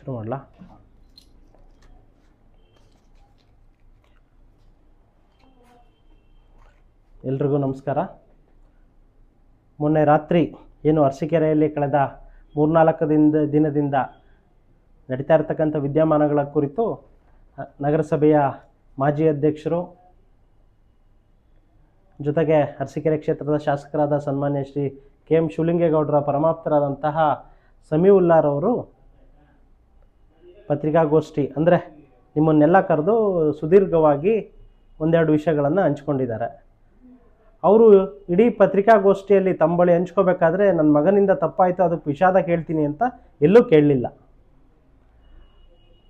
ಶುರು ಮಾಡಲಾ? ಎಲ್ರಿಗೂ ನಮಸ್ಕಾರ. ಮೊನ್ನೆ ರಾತ್ರಿ ಏನು ಅರಸೀಕೆರೆಯಲ್ಲಿ ಕಳೆದ 3-4 ದಿನದಿಂದ ನಡೀತಾ ಇರತಕ್ಕಂಥ ವಿದ್ಯಮಾನಗಳ ಕುರಿತು ನಗರಸಭೆಯ ಮಾಜಿ ಅಧ್ಯಕ್ಷರು ಜೊತೆಗೆ ಅರಸೀಕೆರೆ ಕ್ಷೇತ್ರದ ಶಾಸಕರಾದ ಸನ್ಮಾನ್ಯ ಶ್ರೀ ಕೆ.ಎಂ. ಶಿವಲಿಂಗೇಗೌಡರ ಪರಮಾಪ್ತರಾದಂತಹ ಸಮೀವುಲ್ಲಾರವರು ಪತ್ರಿಕಾಗೋಷ್ಠಿ ಅಂದರೆ ನಿಮ್ಮನ್ನೆಲ್ಲ ಕರೆದು ಸುದೀರ್ಘವಾಗಿ ಒಂದೆರಡು ವಿಷಯಗಳನ್ನು ಹಂಚ್ಕೊಂಡಿದ್ದಾರೆ. ಅವರು ಇಡೀ ಪತ್ರಿಕಾಗೋಷ್ಠಿಯಲ್ಲಿ ತಮ್ಮ ಬಳಿ ಹಂಚ್ಕೋಬೇಕಾದ್ರೆ ನನ್ನ ಮಗನಿಂದ ತಪ್ಪಾಯಿತು ಅದಕ್ಕೆ ವಿಷಾದ ಕೇಳ್ತೀನಿ ಅಂತ ಎಲ್ಲೂ ಕೇಳಲಿಲ್ಲ.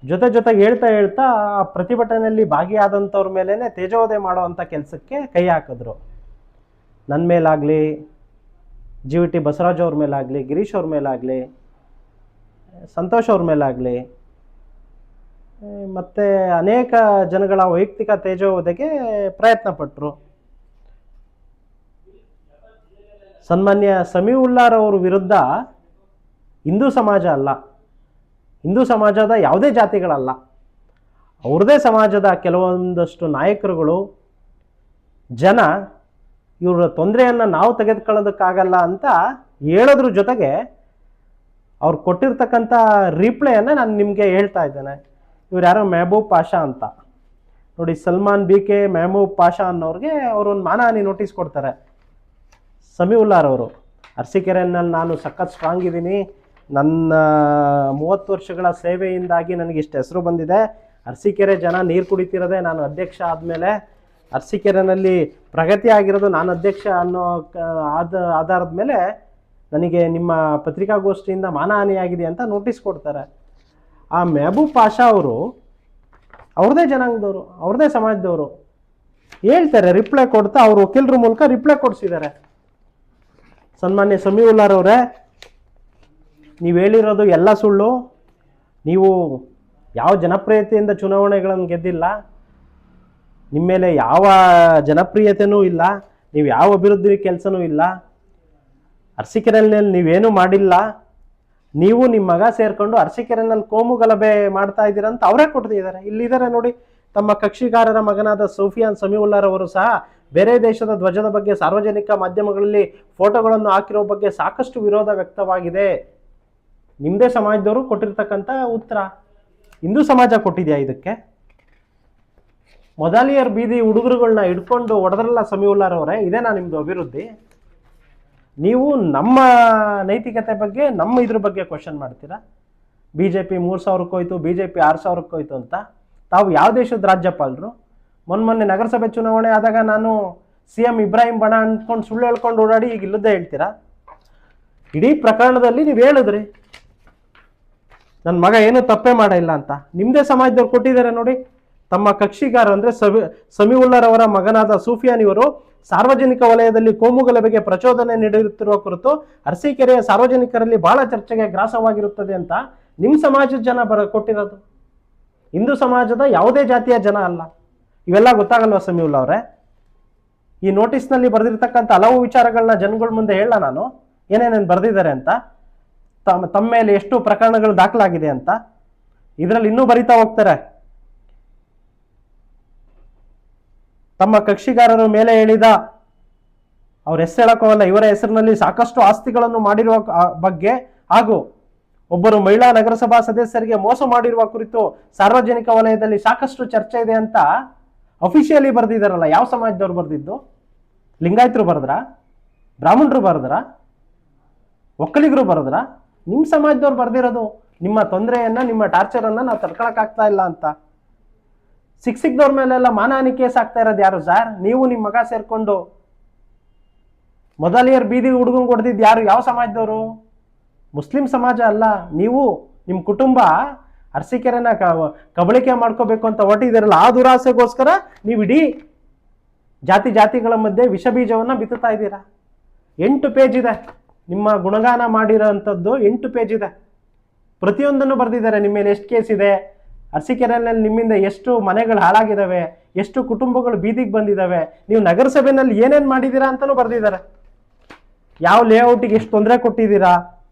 ಜೊತೆಗೆ ಹೇಳ್ತಾ ಆ ಪ್ರತಿಭಟನೆಯಲ್ಲಿ ಭಾಗಿಯಾದಂಥವ್ರ ಮೇಲೇ ತೇಜೋವಧೆ ಮಾಡೋವಂಥ ಕೆಲಸಕ್ಕೆ ಕೈ ಹಾಕಿದ್ರು. ನನ್ನ ಮೇಲಾಗಲಿ, GVT ಬಸವರಾಜ್ ಅವ್ರ ಮೇಲಾಗಲಿ, ಗಿರೀಶ್ ಅವ್ರ ಮೇಲಾಗಲಿ, ಸಂತೋಷ್ ಅವ್ರ ಮೇಲಾಗಲಿ, ಮತ್ತು ಅನೇಕ ಜನಗಳ ವೈಯಕ್ತಿಕ ತೇಜೋವಧೆಗೆ ಪ್ರಯತ್ನ ಪಟ್ಟರು. ಸನ್ಮಾನ್ಯ ಸಮೀವುಲ್ಲಾರವ್ರ ವಿರುದ್ಧ ಹಿಂದೂ ಸಮಾಜ ಅಲ್ಲ, ಹಿಂದೂ ಸಮಾಜದ ಯಾವುದೇ ಜಾತಿಗಳಲ್ಲ, ಅವ್ರದ್ದೇ ಸಮಾಜದ ಕೆಲವೊಂದಷ್ಟು ನಾಯಕರುಗಳು ಜನ ಇವರ ತೊಂದರೆಯನ್ನು ನಾವು ತೆಗೆದುಕೊಳ್ಳೋದಕ್ಕಾಗಲ್ಲ ಅಂತ ಹೇಳೋದ್ರ ಜೊತೆಗೆ ಅವ್ರು ಕೊಟ್ಟಿರ್ತಕ್ಕಂಥ ರಿಪ್ಲೈಯನ್ನು ನಾನು ನಿಮಗೆ ಹೇಳ್ತಾ ಇದ್ದೇನೆ. ಇವ್ರು ಯಾರೋ ಮೆಹಬೂಬ್ ಪಾಷಾ ಅಂತ ನೋಡಿ, ಸಲ್ಮಾನ್ BK ಮೆಹಬೂಬ್ ಪಾಷಾ ಅನ್ನೋರಿಗೆ ಅವರೊಂದು ಮಾನಹಾನಿ ನೋಟಿಸ್ ಕೊಡ್ತಾರೆ. ಸಮೀವುಲ್ಲಾರವರು ಅರಸೀಕೆರೆಯಲ್ಲಿ ನಾನು ಸಖತ್ ಸ್ಟ್ರಾಂಗ್ ಇದ್ದೀನಿ, ನನ್ನ 30 ವರ್ಷಗಳ ಸೇವೆಯಿಂದಾಗಿ ನನಗೆ ಇಷ್ಟು ಹೆಸರು ಬಂದಿದೆ, ಅರಸೀಕೆರೆ ಜನ ನೀರು ಕುಡಿತಿರೋದೆ ನಾನು ಅಧ್ಯಕ್ಷ ಆದಮೇಲೆ, ಅರಸೀಕೆರೆಯಲ್ಲಿ ಪ್ರಗತಿ ಆಗಿರೋದು ನಾನು ಅಧ್ಯಕ್ಷ ಅನ್ನೋ ಆಧಾರದ ಮೇಲೆ ನನಗೆ ನಿಮ್ಮ ಪತ್ರಿಕಾಗೋಷ್ಠಿಯಿಂದ ಮಾನಹಾನಿಯಾಗಿದೆ ಅಂತ ನೋಟಿಸ್ ಕೊಡ್ತಾರೆ. ಆ ಮೆಹಬೂಬ್ ಪಾಷಾ ಅವರು ಅವ್ರದ್ದೇ ಜನಾಂಗದವರು, ಅವ್ರದ್ದೇ ಸಮಾಜದವರು ಹೇಳ್ತಾರೆ, ರಿಪ್ಲೈ ಕೊಡ್ತಾ ಅವ್ರ ವಕೀಲರ ಮೂಲಕ ರಿಪ್ಲೈ ಕೊಡಿಸಿದ್ದಾರೆ. ಸನ್ಮಾನ್ಯ ಸಮೀವುಲ್ಲಾರವರೇ, ನೀವು ಹೇಳಿರೋದು ಎಲ್ಲ ಸುಳ್ಳು, ನೀವು ಯಾವ ಜನಪ್ರಿಯತೆಯಿಂದ ಚುನಾವಣೆಗಳನ್ನು ಗೆದ್ದಿಲ್ಲ, ನಿಮ್ಮ ಮೇಲೆ ಯಾವ ಜನಪ್ರಿಯತೆಯೂ ಇಲ್ಲ, ನೀವು ಯಾವ ಅಭಿವೃದ್ಧಿ ಕೆಲಸನೂ ಇಲ್ಲ, ಅರಸೀಕೆರೆಯಲ್ಲಿ ನೀವೇನೂ ಮಾಡಿಲ್ಲ, ನೀವು ನಿಮ್ಮ ಮಗ ಸೇರಿಕೊಂಡು ಅರಸೀಕೆರೆಯಲ್ಲಿ ಕೋಮು ಗಲಭೆ ಮಾಡ್ತಾ ಇದ್ದೀರಂತ ಅವರೇ ಕೊಡ್ತಿದ್ದಾರೆ. ಇಲ್ಲಿದ್ದಾರೆ ನೋಡಿ, ತಮ್ಮ ಕಕ್ಷಿಗಾರರ ಮಗನಾದ ಸೂಫಿಯಾನ್ ಸಮೀವುಲ್ಲಾರವರು ಸಹ ಬೇರೆ ದೇಶದ ಧ್ವಜದ ಬಗ್ಗೆ ಸಾರ್ವಜನಿಕ ಮಾಧ್ಯಮಗಳಲ್ಲಿ ಫೋಟೋಗಳನ್ನು ಹಾಕಿರೋ ಬಗ್ಗೆ ಸಾಕಷ್ಟು ವಿರೋಧ ವ್ಯಕ್ತವಾಗಿದೆ. ನಿಮ್ಮದೇ ಸಮಾಜದವರು ಕೊಟ್ಟಿರ್ತಕ್ಕಂಥ ಉತ್ತರ ಹಿಂದೂ ಸಮಾಜ ಕೊಟ್ಟಿದೆಯಾ ಇದಕ್ಕೆ? ಮೊದಲಿಯರ್ ಬೀದಿ ಹುಡುಗರುಗಳನ್ನ ಹಿಡ್ಕೊಂಡು ಹೊಡೆದ್ರಲ್ಲ ಸಮೀವುಲ್ಲಾರವರೇ, ಇದೇನಾ ನಿಮ್ಮದು ಅಭಿವೃದ್ಧಿ? ನೀವು ನಮ್ಮ ನೈತಿಕತೆ ಬಗ್ಗೆ, ನಮ್ಮ ಇದ್ರ ಬಗ್ಗೆ ಕ್ವಶನ್ ಮಾಡ್ತೀರಾ? BJP 3,000ಕ್ಕೆ ಹೋಯ್ತು, BJP 6,000ಕ್ಕೆ ಹೋಯ್ತು ಅಂತ. ತಾವು ಯಾವ ದೇಶದ ರಾಜ್ಯಪಾಲರು? ಮೊನ್ನೆ ನಗರಸಭೆ ಚುನಾವಣೆ ಆದಾಗ ನಾನು CM ಇಬ್ರಾಹಿಂ ಬಣ ಅಂದ್ಕೊಂಡು ಸುಳ್ಳು ಹೇಳ್ಕೊಂಡು ಓಡಾಡಿ ಈಗ ಇಲ್ಲದೇ ಹೇಳ್ತೀರಾ? ಇಡೀ ಪ್ರಕರಣದಲ್ಲಿ ನೀವು ಹೇಳಿದ್ರಿ ನನ್ನ ಮಗ ಏನೂ ತಪ್ಪೇ ಮಾಡಿಲ್ಲ ಅಂತ. ನಿಮ್ಮದೇ ಸಮಾಜದವ್ರು ಕೊಟ್ಟಿದ್ದಾರೆ ನೋಡಿ. ತಮ್ಮ ಕಕ್ಷಿಗಾರ ಅಂದರೆ ಸಮೀವುಲ್ಲಾರವರ ಮಗನಾದ ಸೂಫಿಯಾನ್ ಇವರು ಸಾರ್ವಜನಿಕ ವಲಯದಲ್ಲಿ ಕೋಮು ಗಲಭೆಗೆ ಪ್ರಚೋದನೆ ನೀಡುತ್ತಿರುವ ಕುರಿತು ಅರಸೀಕೆರೆಯ ಸಾರ್ವಜನಿಕರಲ್ಲಿ ಬಹಳ ಚರ್ಚೆಗೆ ಗ್ರಾಸವಾಗಿರುತ್ತದೆ ಅಂತ ನಿಮ್ಮ ಸಮಾಜದ ಜನ ಕೊಟ್ಟಿರೋದು. ಹಿಂದೂ ಸಮಾಜದ ಯಾವುದೇ ಜಾತಿಯ ಜನ ಅಲ್ಲ. ಇವೆಲ್ಲ ಗೊತ್ತಾಗಲ್ವ ಸಮೀವುಲ್ಲಾ? ಈ ನೋಟಿಸ್ನಲ್ಲಿ ಬರೆದಿರ್ತಕ್ಕಂಥ ಹಲವು ವಿಚಾರಗಳನ್ನ ಜನಗಳ ಮುಂದೆ ಹೇಳ ನಾನು, ಏನೇನೇನು ಬರೆದಿದ್ದಾರೆ ಅಂತ, ತಮ್ಮ ಮೇಲೆ ಎಷ್ಟು ಪ್ರಕರಣಗಳು ದಾಖಲಾಗಿದೆ ಅಂತ. ಇದರಲ್ಲಿ ಇನ್ನೂ ಬರಿತಾ ಹೋಗ್ತಾರೆ. ತಮ್ಮ ಕಕ್ಷಿಗಾರರ ಮೇಲೆ ಹೇಳಿದ, ಅವ್ರ ಹೆಸರು ಹೇಳೋಕ್ಕೋಗಲ್ಲ, ಇವರ ಹೆಸರಿನಲ್ಲಿ ಸಾಕಷ್ಟು ಆಸ್ತಿಗಳನ್ನು ಮಾಡಿರುವ ಬಗ್ಗೆ ಹಾಗೂ ಒಬ್ಬರು ಮಹಿಳಾ ನಗರಸಭಾ ಸದಸ್ಯರಿಗೆ ಮೋಸ ಮಾಡಿರುವ ಕುರಿತು ಸಾರ್ವಜನಿಕ ವಲಯದಲ್ಲಿ ಸಾಕಷ್ಟು ಚರ್ಚೆ ಇದೆ ಅಂತ ಅಫಿಷಿಯಲಿ ಬರೆದಿದ್ದಾರಲ್ಲ. ಯಾವ ಸಮಾಜದವ್ರು ಬರೆದಿದ್ದು? ಲಿಂಗಾಯತರು ಬರೆದ್ರಾ? ಬ್ರಾಹ್ಮಣರು ಬರೆದ್ರಾ? ಒಕ್ಕಲಿಗರು ಬರೆದ್ರಾ? ನಿಮ್ಮ ಸಮಾಜದವ್ರು ಬರೆದಿರೋದು ನಿಮ್ಮ ತೊಂದರೆಯನ್ನು, ನಿಮ್ಮ ಟಾರ್ಚರನ್ನು ನಾವು ತಡ್ಕೊಳಕ್ಕಾಗ್ತಾ ಇಲ್ಲ ಅಂತ. ಸಿಕ್ದವ್ರ ಮೇಲೆಲ್ಲ ಮಾನಹಾನಿ ಕೇಸ್ ಆಗ್ತಾ ಇರೋದು ಯಾರು ಸರ್? ನೀವು ನಿಮ್ಮ ಮಗ ಸೇರ್ಕೊಂಡು. ಮೊದಲಿಯರ್ ಬೀದಿ ಹುಡುಗಂಗೆ ಹೊಡೆದಿದ್ದು ಯಾರು? ಯಾವ ಸಮಾಜದವರು? ಮುಸ್ಲಿಂ ಸಮಾಜ ಅಲ್ಲ. ನೀವು ನಿಮ್ಮ ಕುಟುಂಬ ಅರಸೀಕೆರೆನ ಕಬಳಿಕೆ ಮಾಡ್ಕೋಬೇಕು ಅಂತ ಹೊರಟಿದ್ದೀರಲ್ಲ, ಆ ದುರಾಸೆಗೋಸ್ಕರ ನೀವು ಇಡೀ ಜಾತಿಗಳ ಮಧ್ಯೆ ವಿಷ ಬೀಜವನ್ನು ಬಿತ್ತುತ್ತಾ ಇದ್ದೀರಾ. 8 ಪೇಜ್ ಇದೆ ನಿಮ್ಮ ಗುಣಗಾನ ಮಾಡಿರೋ ಅಂಥದ್ದು, 8 ಪೇಜ್ ಇದೆ. ಪ್ರತಿಯೊಂದನ್ನು ಬರೆದಿದ್ದಾರೆ. ನಿಮ್ಮ ಮೇಲೆ ಎಷ್ಟು ಕೇಸ್ ಇದೆ, ಅರಸೀಕೆರೆಯಲ್ಲಿ ನಿಮ್ಮಿಂದ ಎಷ್ಟು ಮನೆಗಳು ಹಾಳಾಗಿದ್ದಾವೆ, ಎಷ್ಟು ಕುಟುಂಬಗಳು ಬೀದಿಗೆ ಬಂದಿದ್ದಾವೆ, ನೀವು ನಗರಸಭೆಯಲ್ಲಿ ಏನೇನು ಮಾಡಿದ್ದೀರಾ ಅಂತಲೂ ಬರೆದಿದ್ದಾರೆ. ಯಾವ ಲೇಔಟಿಗೆ ಎಷ್ಟು ತೊಂದರೆ ಕೊಟ್ಟಿದ್ದೀರಾ.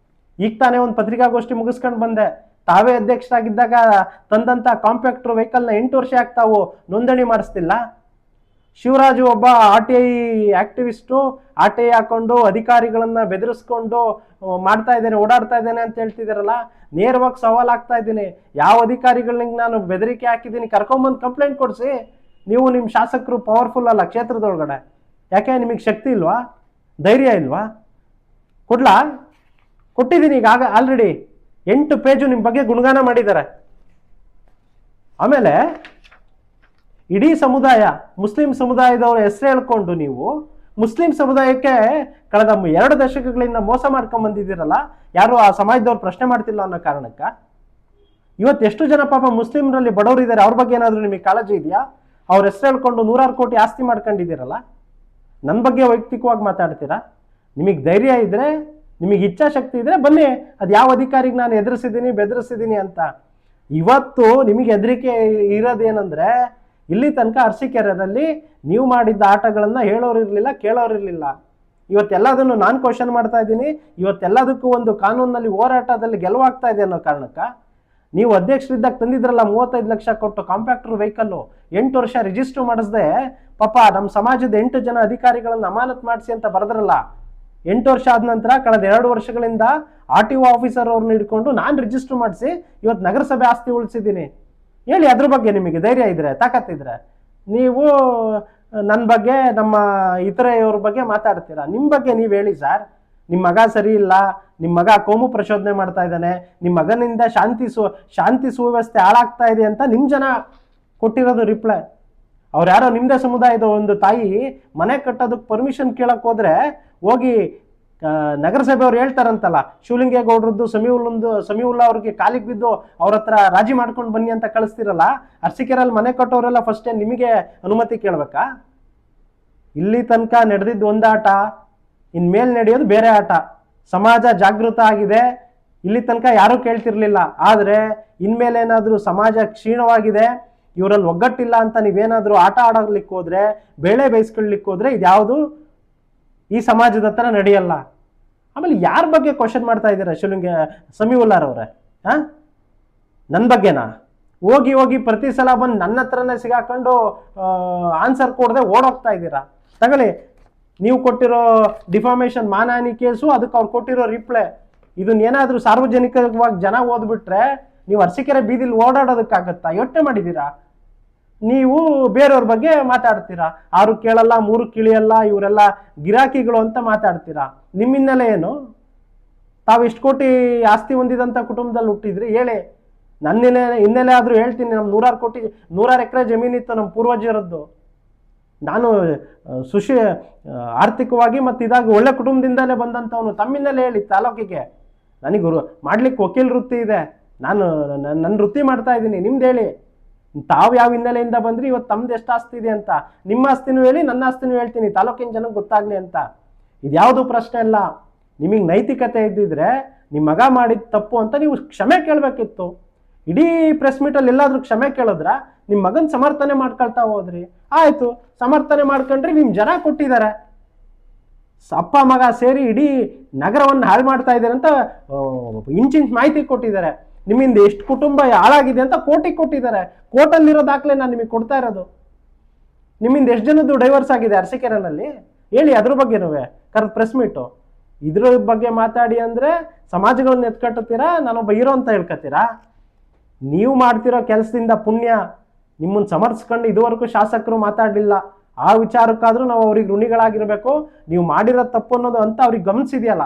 ಈಗ ತಾನೇ ಒಂದು ಪತ್ರಿಕಾಗೋಷ್ಠಿ ಮುಗಿಸ್ಕೊಂಡು ಬಂದೆ. ತಾವೇ ಅಧ್ಯಕ್ಷರಾಗಿದ್ದಾಗ ತಂದಂಥ ಕಾಂಪ್ಯಾಕ್ಟರ್ ವೆಹಿಕಲ್ನ 8 ವರ್ಷ ಯಾಕೆ ತಾವು ನೋಂದಣಿ ಮಾಡಿಸ್ತಿಲ್ಲ? ಶಿವರಾಜು ಒಬ್ಬ RTI ಆಕ್ಟಿವಿಸ್ಟು, RTI ಹಾಕೊಂಡು ಅಧಿಕಾರಿಗಳನ್ನ ಬೆದರಿಸ್ಕೊಂಡು ಮಾಡ್ತಾ ಇದ್ದೇನೆ, ಓಡಾಡ್ತಾ ಇದ್ದೇನೆ ಅಂತ ಹೇಳ್ತಿದ್ದೀರಲ್ಲ, ನೇರವಾಗಿ ಸವಾಲ್ ಆಗ್ತಾ ಇದ್ದೀನಿ. ಯಾವ ಅಧಿಕಾರಿಗಳಿಗೆ ನಾನು ಬೆದರಿಕೆ ಹಾಕಿದ್ದೀನಿ ಕರ್ಕೊಂಬಂದು ಕಂಪ್ಲೇಂಟ್ ಕೊಡಿಸಿ. ನೀವು ನಿಮ್ಮ ಶಾಸಕರು ಪವರ್ಫುಲ್ ಅಲ್ಲ ಕ್ಷೇತ್ರದೊಳಗಡೆ, ಯಾಕೆ ನಿಮಗೆ ಶಕ್ತಿ ಇಲ್ವಾ, ಧೈರ್ಯ ಇಲ್ವಾ? ಕೊಟ್ಟಿದ್ದೀನಿ ಈಗ ಆಲ್ರೆಡಿ 8 ಪೇಜು ನಿಮ್ಮ ಬಗ್ಗೆ ಗುಣಗಾನ ಮಾಡಿದ್ದಾರೆ. ಆಮೇಲೆ ಇಡೀ ಸಮುದಾಯ, ಮುಸ್ಲಿಂ ಸಮುದಾಯದವರ ಹೆಸರು ಹೇಳ್ಕೊಂಡು ನೀವು ಮುಸ್ಲಿಂ ಸಮುದಾಯಕ್ಕೆ ಕಳೆದ 2 ದಶಕಗಳಿಂದ ಮೋಸ ಮಾಡ್ಕೊಂಡ್ ಬಂದಿದ್ದೀರಲ್ಲ, ಯಾರು ಆ ಸಮಾಜದವ್ರು ಪ್ರಶ್ನೆ ಮಾಡ್ತಿಲ್ಲ ಅನ್ನೋ ಕಾರಣಕ್ಕ. ಇವತ್ತು ಎಷ್ಟು ಜನ ಪಾಪ ಮುಸ್ಲಿಮ್ರಲ್ಲಿ ಬಡವರು ಇದ್ದಾರೆ, ಅವ್ರ ಬಗ್ಗೆ ಏನಾದರೂ ನಿಮಗೆ ಕಾಳಜಿ ಇದೆಯಾ? ಅವ್ರ ಹೆಸರು ಹೇಳ್ಕೊಂಡು 100 ಕೋಟಿ ಆಸ್ತಿ ಮಾಡ್ಕೊಂಡಿದ್ದೀರಲ್ಲ, ನನ್ನ ಬಗ್ಗೆ ವೈಯಕ್ತಿಕವಾಗಿ ಮಾತಾಡ್ತೀರಾ? ನಿಮಗೆ ಧೈರ್ಯ ಇದ್ರೆ, ನಿಮಗೆ ಇಚ್ಛಾಶಕ್ತಿ ಇದ್ರೆ ಬನ್ನಿ, ಅದು ಯಾವ ಅಧಿಕಾರಿಗೆ ನಾನು ಎದುರಿಸಿದ್ದೀನಿ ಬೆದರಿಸಿದ್ದೀನಿ ಅಂತ. ಇವತ್ತು ನಿಮಗೆ ಹೆದರಿಕೆ ಇರೋದೇನೆಂದ್ರೆ, ಇಲ್ಲಿ ತನಕ ಅರಸೀಕೆರೆಯಲ್ಲಿ ನೀವು ಮಾಡಿದ್ದ ಆಟಗಳನ್ನು ಹೇಳೋರು ಇರಲಿಲ್ಲ, ಕೇಳೋರು ಇರಲಿಲ್ಲ. ಇವತ್ತೆಲ್ಲದನ್ನು ನಾನು ಕ್ವಶನ್ ಮಾಡ್ತಾ ಇದ್ದೀನಿ. ಇವತ್ತೆಲ್ಲದಕ್ಕೂ ಒಂದು ಕಾನೂನಲ್ಲಿ ಹೋರಾಟದಲ್ಲಿ ಗೆಲುವಾಗ್ತಾ ಇದೆ ಅನ್ನೋ ಕಾರಣಕ್ಕೆ ನೀವು ಅಧ್ಯಕ್ಷರಿದ್ದಾಗ ತಂದಿದ್ರಲ್ಲ 35 ಲಕ್ಷ ಕೊಟ್ಟು ಕಾಂಪ್ಯಾಕ್ಟರ್ ವೆಹಿಕಲ್ಲು, 8 ವರ್ಷ ರಿಜಿಸ್ಟರ್ ಮಾಡಿಸ್ದೆ ಪಾಪ ನಮ್ಮ ಸಮಾಜದ 8 ಜನ ಅಧಿಕಾರಿಗಳನ್ನು ಅಮಾನತ್ ಮಾಡಿಸಿ ಅಂತ ಬರೆದ್ರಲ್ಲ. 8 ವರ್ಷ ಆದ ನಂತರ ಕಳೆದ 2 ವರ್ಷಗಳಿಂದ RTO ಆಫೀಸರ್ ಅವ್ರನ್ನ ಹಿಡ್ಕೊಂಡು ನಾನು ರಿಜಿಸ್ಟರ್ ಮಾಡಿಸಿ ಇವತ್ತು ನಗರಸಭೆ ಆಸ್ತಿ ಉಳಿಸಿದ್ದೀನಿ. ಹೇಳಿ, ಅದ್ರ ಬಗ್ಗೆ ನಿಮಗೆ ಧೈರ್ಯ ಇದ್ರೆ, ತಾಕತ್ತಿದ್ರೆ ನೀವು ನನ್ನ ಬಗ್ಗೆ, ನಮ್ಮ ಇತರೆಯವ್ರ ಬಗ್ಗೆ ಮಾತಾಡ್ತೀರಾ. ನಿಮ್ಮ ಬಗ್ಗೆ ನೀವು ಹೇಳಿ ಸರ್. ನಿಮ್ಮ ಮಗ ಸರಿ ಇಲ್ಲ, ನಿಮ್ಮ ಮಗ ಕೋಮು ಪ್ರಚೋದನೆ ಮಾಡ್ತಾ ಇದ್ದಾನೆ, ನಿಮ್ಮ ಮಗನಿಂದ ಶಾಂತಿ ಸುವ್ಯವಸ್ಥೆ ಹಾಳಾಗ್ತಾ ಇದೆ ಅಂತ ನಿಮ್ಮ ಜನ ಕೊಟ್ಟಿರೋದು ರಿಪ್ಲೈ. ಅವ್ರು ಯಾರೋ ನಿಮ್ಮದೇ ಸಮುದಾಯದ ಒಂದು ತಾಯಿ ಮನೆ ಕಟ್ಟೋದಕ್ಕೆ ಪರ್ಮಿಷನ್ ಕೇಳಕ್ಕೆ ಹೋದ್ರೆ ಹೋಗಿ ನಗರಸಭೆಯವ್ರು ಹೇಳ್ತಾರಂತಲ್ಲ, ಶಿವಲಿಂಗೇಗೌಡ್ರದ್ದು ಸಮೀವುಲ್ಲಾ ಅವ್ರಿಗೆ ಕಾಲಿಗೆ ಬಿದ್ದು ಅವ್ರ ಹತ್ರ ರಾಜಿ ಮಾಡ್ಕೊಂಡು ಬನ್ನಿ ಅಂತ ಕಳಿಸ್ತಿರಲ್ಲ. ಅರಸೀಕೆರೆಯಲ್ಲಿ ಮನೆ ಕಟ್ಟೋರೆಲ್ಲ ಫಸ್ಟ್ ನಿಮಗೆ ಅನುಮತಿ ಕೇಳಬೇಕಾ? ಇಲ್ಲಿ ತನಕ ನಡೆದಿದ್ದು ಒಂದು ಆಟ, ಇನ್ಮೇಲೆ ನಡೆಯೋದು ಬೇರೆ ಆಟ. ಸಮಾಜ ಜಾಗೃತ ಆಗಿದೆ, ಇಲ್ಲಿ ತನಕ ಯಾರೂ ಕೇಳ್ತಿರ್ಲಿಲ್ಲ. ಆದರೆ ಇನ್ಮೇಲೆ ಏನಾದರೂ ಸಮಾಜ ಕ್ಷೀಣವಾಗಿದೆ, ಇವರಲ್ಲಿ ಒಗ್ಗಟ್ಟಿಲ್ಲ ಅಂತ ನೀವೇನಾದರೂ ಆಟ ಆಡಲಿಕ್ಕೆ ಹೋದ್ರೆ, ಬೇಳೆ ಬೇಯಿಸ್ಕೊಳ್ಳಿಕ್ಕೆ ಹೋದ್ರೆ ಇದ್ಯಾವುದು ಈ ಸಮಾಜದ ಹತ್ರ ನಡೆಯಲ್ಲ. ಆಮೇಲೆ ಯಾರ ಬಗ್ಗೆ ಕ್ವಶನ್ ಮಾಡ್ತಾ ಇದ್ದೀರಾ ಸಮೀವುಲ್ಲಾರವ್ರೆ? ನನ್ನ ಬಗ್ಗೆನಾ? ಹೋಗಿ ಪ್ರತಿ ಸಲ ಬಂದು ನನ್ನ ಹತ್ರನೇ ಸಿಗಾಕೊಂಡು ಆನ್ಸರ್ ಕೊಡದೆ ಓಡೋಗ್ತಾ ಇದ್ದೀರಾ. ತಗೊಳ್ಳಿ, ನೀವು ಕೊಟ್ಟಿರೋ ಡಿಫಾಮೇಷನ್ ಮಾನಹಾನಿ ಕೇಸು, ಅದಕ್ಕೆ ಅವ್ರು ಕೊಟ್ಟಿರೋ ರಿಪ್ಲೈ, ಇದನ್ನೇನಾದರೂ ಸಾರ್ವಜನಿಕವಾಗಿ ಜನ ಓದ್ಬಿಟ್ರೆ ನೀವು ಅರಸೀಕೆರೆ ಬೀದಿಲಿ ಓಡಾಡೋದಕ್ಕಾಗತ್ತಾ? ಯೋಚನೆ ಮಾಡಿದ್ದೀರಾ? ನೀವು ಬೇರೆಯವ್ರ ಬಗ್ಗೆ ಮಾತಾಡ್ತೀರಾ, 6 ಕೇಳಲ್ಲ 3 ಕಿಳಿಯಲ್ಲ, ಇವರೆಲ್ಲ ಗಿರಾಕಿಗಳು ಅಂತ ಮಾತಾಡ್ತೀರಾ. ನಿಮ್ಮ ಹಿನ್ನೆಲೆ ಏನು? ತಾವು ಇಷ್ಟು ಕೋಟಿ ಆಸ್ತಿ ಹೊಂದಿದಂಥ ಕುಟುಂಬದಲ್ಲಿ ಹುಟ್ಟಿದ್ರಿ, ಹೇಳಿ. ನನ್ನ ಹಿನ್ನೆಲೆ ಆದರೂ ಹೇಳ್ತೀನಿ. ನಮ್ಮ 100 ಎಕರೆ ಜಮೀನಿತ್ತು ನಮ್ಮ ಪೂರ್ವಜರದ್ದು. ನಾನು ಆರ್ಥಿಕವಾಗಿ ಮತ್ತು ಇದಾಗಿ ಒಳ್ಳೆ ಕುಟುಂಬದಿಂದಲೇ ಬಂದಂಥವನು. ತಮ್ಮ ಹಿನ್ನೆಲೆ ಹೇಳಿ ತಾಲೂಕಿಗೆ. ನನಗೆ ಮಾಡ್ಲಿಕ್ಕೆ ವಕೀಲ ವೃತ್ತಿ ಇದೆ, ನಾನು ನನ್ನ ವೃತ್ತಿ ಮಾಡ್ತಾ ಇದ್ದೀನಿ. ನಿಮ್ದು ಹೇಳಿ, ತಾವು ಯಾವ ಹಿನ್ನೆಲೆಯಿಂದ ಬಂದ್ರಿ, ಇವತ್ತು ತಮ್ದು ಎಷ್ಟು ಆಸ್ತಿ ಇದೆ ಅಂತ. ನಿಮ್ಮ ಆಸ್ತಿನೂ ಹೇಳಿ, ನನ್ನ ಆಸ್ತಿನೂ ಹೇಳ್ತೀನಿ, ತಾಲೂಕಿನ ಜನಕ್ಕೆ ಗೊತ್ತಾಗ್ಲಿ ಅಂತ. ಇದ್ಯಾವುದು ಪ್ರಶ್ನೆ ಇಲ್ಲ. ನಿಮಗೆ ನೈತಿಕತೆ ಇದ್ದಿದ್ರೆ ನಿಮ್ಮ ಮಗ ಮಾಡಿದ ತಪ್ಪು ಅಂತ ನೀವು ಕ್ಷಮೆ ಕೇಳಬೇಕಿತ್ತು. ಇಡೀ ಪ್ರೆಸ್ ಮೀಟಲ್ಲಿ ಎಲ್ಲಾದರೂ ಕ್ಷಮೆ ಕೇಳಿದ್ರ ನಿಮ್ಮ ಮಗನ ಸಮರ್ಥನೆ ಮಾಡ್ಕೊಳ್ತಾ ಹೋದ್ರಿ. ಆಯಿತು, ಸಮರ್ಥನೆ ಮಾಡ್ಕೊಂಡ್ರಿ, ನಿಮ್ಮ ಜನ ಕೊಟ್ಟಿದ್ದಾರೆ. ಅಪ್ಪ ಮಗ ಸೇರಿ ಇಡೀ ನಗರವನ್ನು ಹಾಳು ಮಾಡ್ತಾ ಇದ್ದಾರೆ ಅಂತ ಇಂಚಿಂಚ್ ಮಾಹಿತಿ ಕೊಟ್ಟಿದ್ದಾರೆ. ನಿಮ್ಮಿಂದ ಎಷ್ಟು ಕುಟುಂಬ ಹಾಳಾಗಿದೆ ಅಂತ ಕೋರ್ಟಿಗೆ ಕೊಟ್ಟಿದ್ದಾರೆ. ಕೋರ್ಟಲ್ಲಿರೋ ದಾಖಲೆ ನಾನು ನಿಮಗೆ ಕೊಡ್ತಾ ಇರೋದು. ನಿಮ್ಮಿಂದ ಎಷ್ಟು ಜನದ್ದು ಡೈವರ್ಸ್ ಆಗಿದೆ ಅರಸೀಕೆರೆನಲ್ಲಿ ಹೇಳಿ, ಅದ್ರ ಬಗ್ಗೆನೂ ಕರೆದು ಪ್ರೆಸ್ ಮೀಟು. ಇದ್ರ ಬಗ್ಗೆ ಮಾತಾಡಿ ಅಂದರೆ ಸಮಾಜಗಳನ್ನ ಎತ್ಕಟ್ಟುತ್ತೀರಾ, ನಾನೊಬ್ಬ ಹೀರೋ ಅಂತ ಹೇಳ್ಕೊತೀರಾ? ನೀವು ಮಾಡ್ತಿರೋ ಕೆಲಸದಿಂದ ಪುಣ್ಯ ನಿಮ್ಮನ್ನು ಸಮರ್ಥಿಸ್ಕೊಂಡು ಇದುವರೆಗೂ ಶಾಸಕರು ಮಾತಾಡಲಿಲ್ಲ. ಆ ವಿಚಾರಕ್ಕಾದರೂ ನಾವು ಅವ್ರಿಗೆ ಋಣಿಗಳಾಗಿರಬೇಕು. ನೀವು ಮಾಡಿರೋ ತಪ್ಪು ಅನ್ನೋದು ಅಂತ ಅವ್ರಿಗೆ ಗಮನಿಸಿದೆಯಲ್ಲ,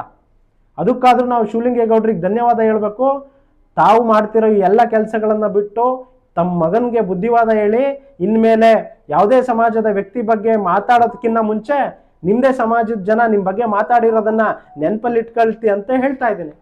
ಅದಕ್ಕಾದರೂ ನಾವು ಶಿವಲಿಂಗೇಗೌಡರಿಗೆ ಧನ್ಯವಾದ ಹೇಳಬೇಕು. ತಾವು ಮಾಡ್ತಿರೋ ಈ ಎಲ್ಲ ಕೆಲಸಗಳನ್ನು ಬಿಟ್ಟು ತಮ್ಮ ಮಗನಿಗೆ ಬುದ್ಧಿವಾದ ಹೇಳಿ, ಇನ್ಮೇಲೆ ಯಾವುದೇ ಸಮಾಜದ ವ್ಯಕ್ತಿ ಬಗ್ಗೆ ಮಾತಾಡೋದಕ್ಕಿಂತ ಮುಂಚೆ ನಿಮ್ಮದೇ ಸಮಾಜದ ಜನ ನಿಮ್ಮ ಬಗ್ಗೆ ಮಾತಾಡಿರೋದನ್ನು ನೆನಪಲ್ಲಿ ಇಟ್ಕೊಳ್ತಿ ಅಂತ ಹೇಳ್ತಾ ಇದ್ದೀನಿ.